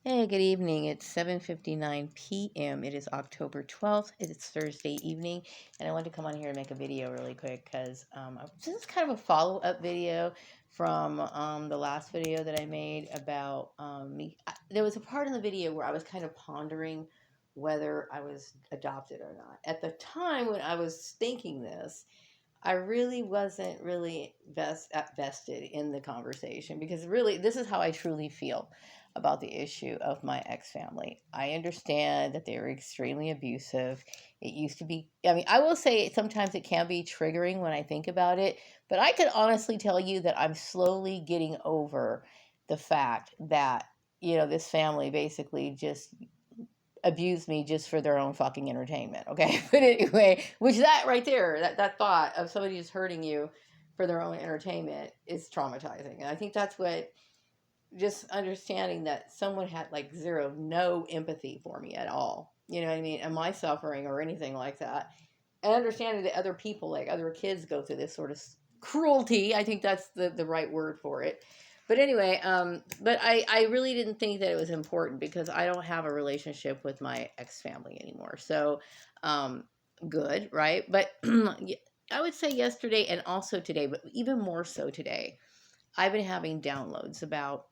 Hey, good evening. It's 7:59 p.m. It is October 12th. It's Thursday evening, and I wanted to come on here and make a video really quick because this is kind of a follow-up video from the last video that I made about me. There was a part in the video where I was kind of pondering whether I was adopted or not. At the time when I was thinking this, I really wasn't really vested in the conversation because really this is how I truly feel about the issue of my ex family. I understand that they were extremely abusive. It used to be, I mean, I will say sometimes it can be triggering when I think about it, but I could honestly tell you that I'm slowly getting over the fact that, this family basically just abuse me just for their own fucking entertainment. Okay. But anyway, which that right there, that thought of somebody just hurting you for their own entertainment is traumatizing. And I think that's what just understanding that someone had like no empathy for me at all. You know what I mean? And my suffering or anything like that. And understanding that other people, like other kids, go through this sort of cruelty. I think that's the right word for it. But anyway, but I really didn't think that it was important because I don't have a relationship with my ex family anymore. So, good, right? But I would say yesterday and also today, but even more so today, I've been having downloads about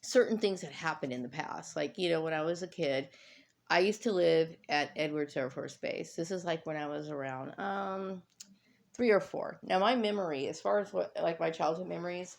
certain things that happened in the past. Like, when I was a kid, I used to live at Edwards Air Force Base. This is like when I was around 3 or 4. Now, my memory, as far as what like my childhood memories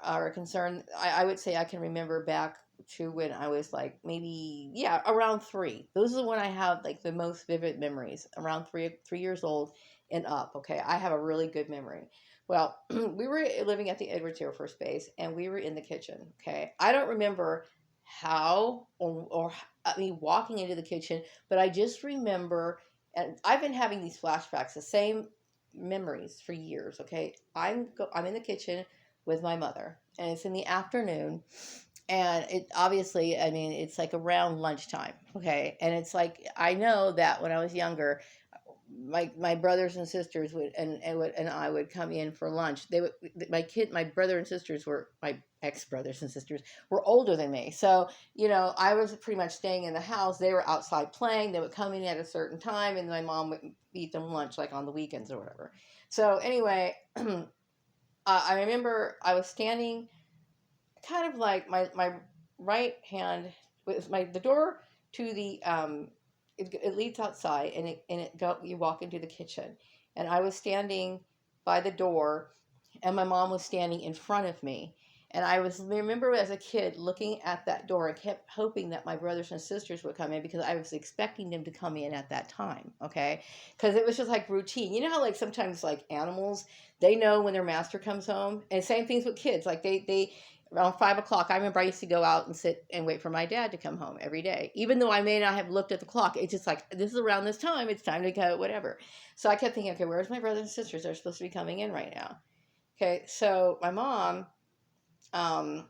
are concerned, I would say I can remember back to when I was like maybe around 3. Those are when I have like the most vivid memories. Around 3 years old and up. Okay, I have a really good memory. Well, we were living at the Edwards Air Force Base, and we were in the kitchen. Okay, I don't remember how or I mean walking into the kitchen, but I just remember, and I've been having these flashbacks, the same memories for years. Okay, I'm in the kitchen with my mother, and it's in the afternoon, and it obviously, I mean, it's like around lunchtime. Okay, and it's like I know that when I was younger, my brothers and sisters and I would come in for lunch. My brother and sisters were my ex brothers and sisters were older than me, so I was pretty much staying in the house. They were outside playing. They would come in at a certain time, and my mom would eat them lunch like on the weekends or whatever. So anyway, I remember I was standing kind of like my right hand with the door to the it leads outside, and it go you walk into the kitchen, and I was standing by the door, and my mom was standing in front of me. And remember as a kid looking at that door, I kept hoping that my brothers and sisters would come in because I was expecting them to come in at that time. Okay. Because it was just like routine. You know how like sometimes like animals, they know when their master comes home, and same things with kids. Like they around 5 o'clock, I remember I used to go out and sit and wait for my dad to come home every day. Even though I may not have looked at the clock, it's just like, this is around this time, it's time to go, whatever. So I kept thinking, okay, where's my brothers and sisters? They're supposed to be coming in right now. Okay, so my mom um,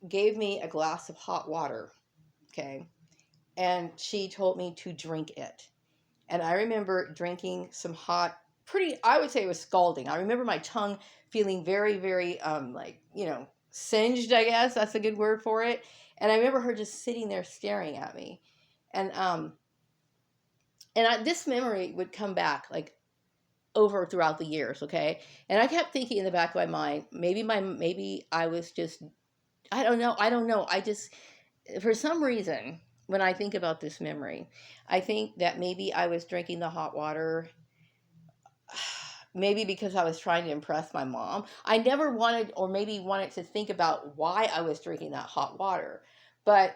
gave me a glass of hot water, okay, and she told me to drink it. And I remember drinking some hot, I would say it was scalding. I remember my tongue feeling very, very, like, singed, I guess. That's a good word for it. And I remember her just sitting there staring at me. And, this memory would come back like over throughout the years. Okay. And I kept thinking in the back of my mind, maybe I was just, I don't know. I just, for some reason, when I think about this memory, I think that maybe I was drinking the hot water, maybe because I was trying to impress my mom. I never wanted to think about why I was drinking that hot water. But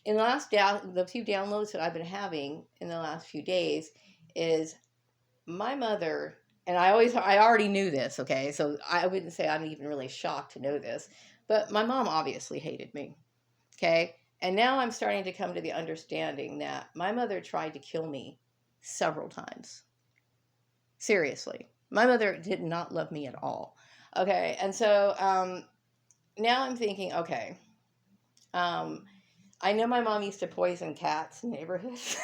in the few downloads that I've been having in the last few days is my mother, and I already knew this, okay? So I wouldn't say I'm even really shocked to know this, but my mom obviously hated me, okay? And now I'm starting to come to the understanding that my mother tried to kill me several times. Seriously. My mother did not love me at all. Okay. And so now I'm thinking, okay, um, I know my mom used to poison cats in neighborhoods.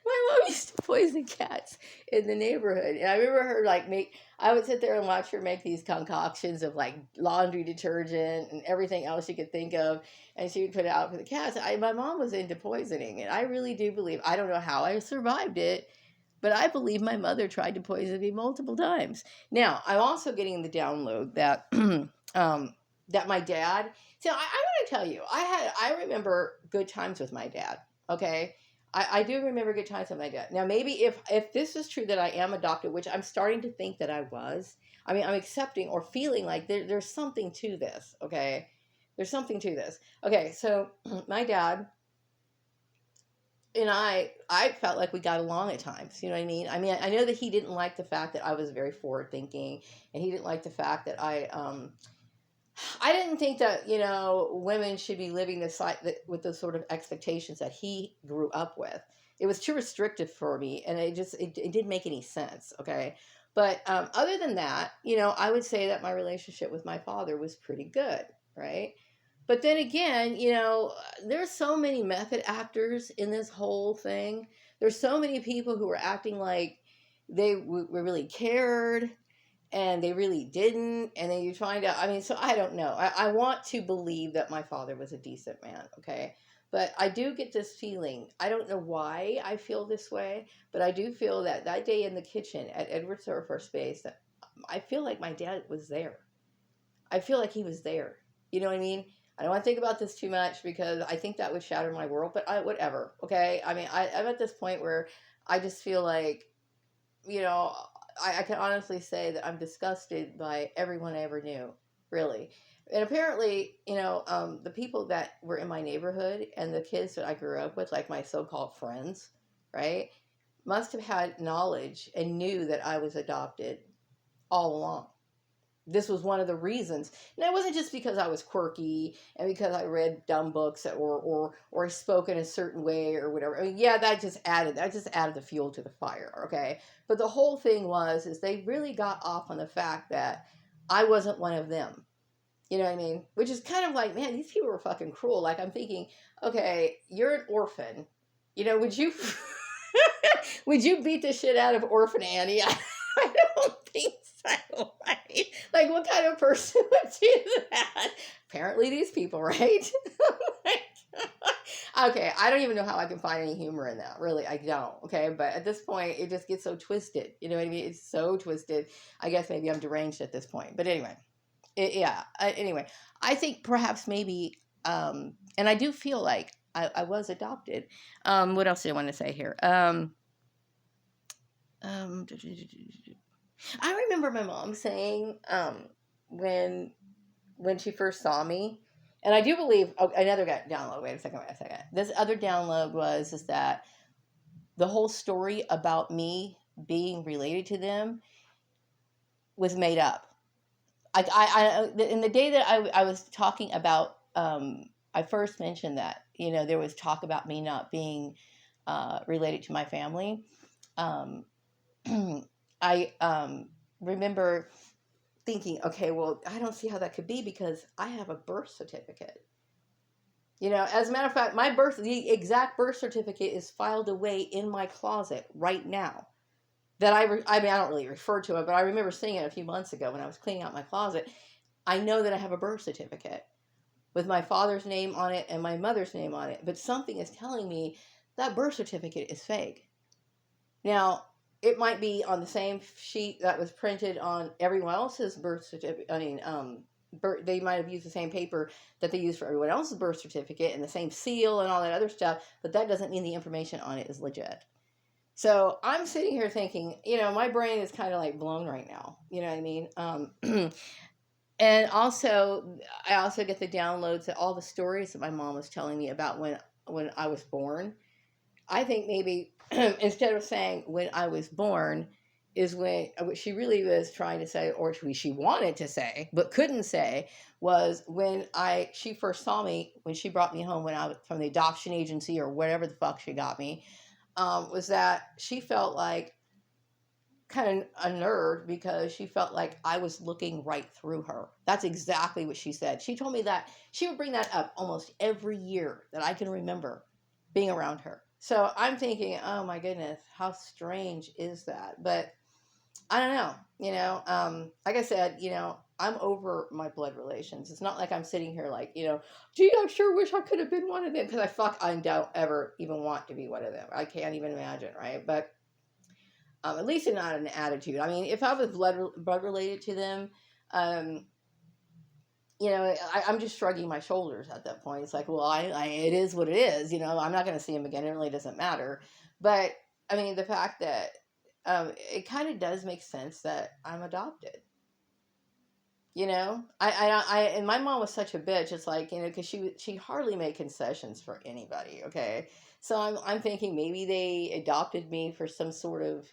My mom used to poison cats in the neighborhood. And I remember her like I would sit there and watch her make these concoctions of like laundry detergent and everything else you could think of, and she would put it out for the cats. My mom was into poisoning, and I really do believe, I don't know how I survived it, but I believe my mother tried to poison me multiple times. Now, I'm also getting the download that that my dad. So I want to tell you, I remember good times with my dad. Okay, I do remember good times with my dad. Now, maybe if this is true that I am adopted, which I'm starting to think that I was. I mean, I'm accepting or feeling like there's something to this. Okay, there's something to this. Okay, so my dad and I felt like we got along at times. You know what I mean? I know that he didn't like the fact that I was very forward thinking, and he didn't like the fact that I didn't think that, you know, women should be living with those sort of expectations that he grew up with. It was too restrictive for me, and it didn't make any sense. Okay, but other than that, you know, I would say that my relationship with my father was pretty good, right? But then again, you know, there's so many method actors in this whole thing. There's so many people who were acting like were really cared, and they really didn't. And then you find out, I mean, so I don't know. I want to believe that my father was a decent man, okay? But I do get this feeling. I don't know why I feel this way, but I do feel that that day in the kitchen at Edward Surfer Space, that I feel like my dad was there. I feel like he was there. You know what I mean? I don't want to think about this too much because I think that would shatter my world, but whatever, okay? I mean, I'm at this point where I just feel like, you know, I can honestly say that I'm disgusted by everyone I ever knew, really. And apparently, you know, the people that were in my neighborhood and the kids that I grew up with, like my so-called friends, right, must have had knowledge and knew that I was adopted all along. This was one of the reasons. And it wasn't just because I was quirky and because I read dumb books or spoke in a certain way or whatever. I mean, yeah, that just added the fuel to the fire, okay? But the whole thing is they really got off on the fact that I wasn't one of them. You know what I mean? Which is kind of like, man, these people were fucking cruel. Like, I'm thinking, okay, you're an orphan. You know, would you would you beat the shit out of Orphan Annie? I don't think so, right? Like, what kind of person would do that? Apparently, these people, right? Okay, I don't even know how I can find any humor in that. Really, I don't. Okay, but at this point, it just gets so twisted. You know what I mean? It's so twisted. I guess maybe I'm deranged at this point. But anyway, anyway, I think perhaps maybe, and I do feel like I was adopted. What else did I want to say here? I remember my mom saying when she first saw me, and I do believe another download. Wait a second. This other download is that the whole story about me being related to them was made up. In the day that I was talking about, I first mentioned that, you know, there was talk about me not being related to my family. I remember thinking, okay, well, I don't see how that could be because I have a birth certificate. You know, as a matter of fact, the exact birth certificate is filed away in my closet right now. That I mean, I don't really refer to it, but I remember seeing it a few months ago when I was cleaning out my closet. I know that I have a birth certificate with my father's name on it and my mother's name on it, but something is telling me that birth certificate is fake. Now, it might be on the same sheet that was printed on everyone else's birth certificate. I mean, they might have used the same paper that they use for everyone else's birth certificate and the same seal and all that other stuff, but that doesn't mean the information on it is legit. So I'm sitting here thinking, you know, my brain is kind of like blown right now. You know what I mean? And also, I also get the downloads that all the stories that my mom was telling me about when I was born. I think maybe instead of saying when I was born is when what she really was trying to say, or she wanted to say but couldn't say, was when she first saw me, when she brought me home when I was from the adoption agency or whatever the fuck she got me, was that she felt like kind of a nerd because she felt like I was looking right through her. That's exactly what she said. She told me that she would bring that up almost every year that I can remember being around her. So I'm thinking, oh my goodness, how strange is that? But I don't know, like I said, I'm over my blood relations. It's not like I'm sitting here like, gee, I sure wish I could have been one of them, because I don't ever even want to be one of them. I can't even imagine, right? But at least not an attitude. I mean, if I was blood related to them, um, I'm just shrugging my shoulders at that point. It's like, well, it is what it is. I'm not going to see him again. It really doesn't matter. But I mean, the fact that it kind of does make sense that I'm adopted. And my mom was such a bitch. It's like, because she hardly made concessions for anybody. Okay, so I'm thinking maybe they adopted me for some sort of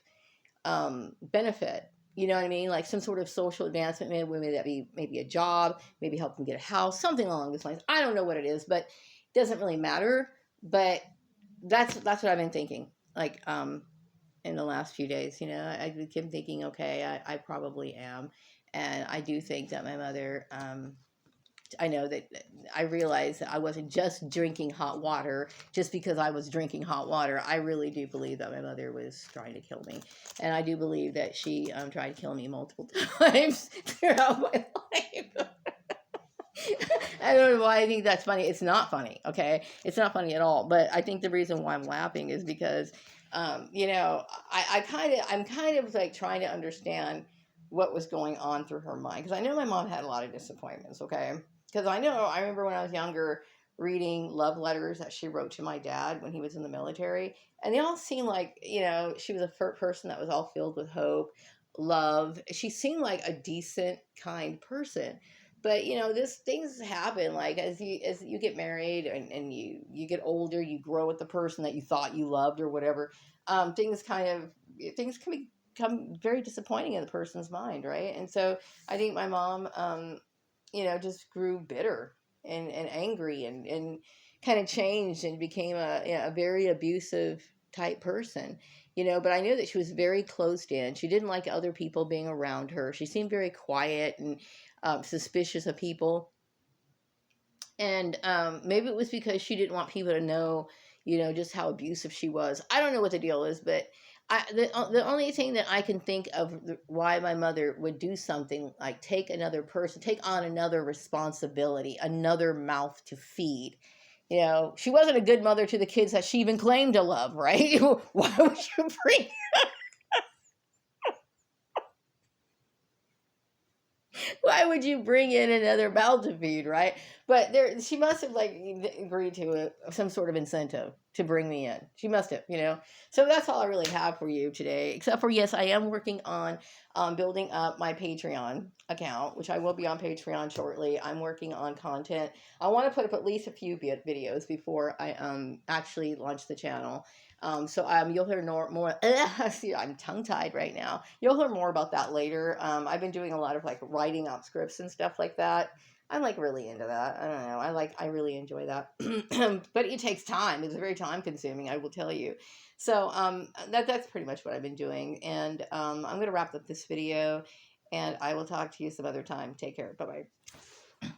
benefit. You know what I mean? Like some sort of social advancement, maybe that be maybe a job, maybe help them get a house, something along those lines. I don't know what it is, but it doesn't really matter. But that's what I've been thinking. Like in the last few days, I keep thinking, okay, I probably am, and I do think that my mother. I know that I realized that I wasn't just drinking hot water just because I was drinking hot water. I really do believe that my mother was trying to kill me. And I do believe that she tried to kill me multiple times throughout my life. I don't know why I think that's funny. It's not funny, okay? It's not funny at all. But I think the reason why I'm laughing is because, I'm kind of like trying to understand what was going on through her mind. Because I know my mom had a lot of disappointments, okay? Because I remember when I was younger reading love letters that she wrote to my dad when he was in the military. And they all seemed like, she was a person that was all filled with hope, love. She seemed like a decent, kind person. But this things happen, like as you get married, and you get older, you grow with the person that you thought you loved or whatever. Things can become very disappointing in the person's mind, right? And so I think my mom just grew bitter and angry, and kind of changed and became a very abusive type person. But I knew that she was very closed in. She didn't like other people being around her. She seemed very quiet and suspicious of people. And maybe it was because she didn't want people to know, just how abusive she was. I don't know what the deal is, but the only thing that I can think of why my mother would do something like take another person, take on another responsibility, another mouth to feed. She wasn't a good mother to the kids that she even claimed to love, right? Why would you bring why would you bring in another mouth to feed, right? But she must have like agreed to some sort of incentive to bring me in. She must have. So that's all I really have for you today. Except for, yes, I am working on building up my Patreon account, which I will be on Patreon shortly. I'm working on content. I want to put up at least a few videos before I actually launch the channel. So you'll hear more. See, I'm tongue tied right now. You'll hear more about that later. I've been doing a lot of like writing out scripts and stuff like that. I'm like really into that. I don't know. I really enjoy that, but it takes time. It's very time consuming, I will tell you. So that's pretty much what I've been doing, and I'm gonna wrap up this video, and I will talk to you some other time. Take care. Bye bye.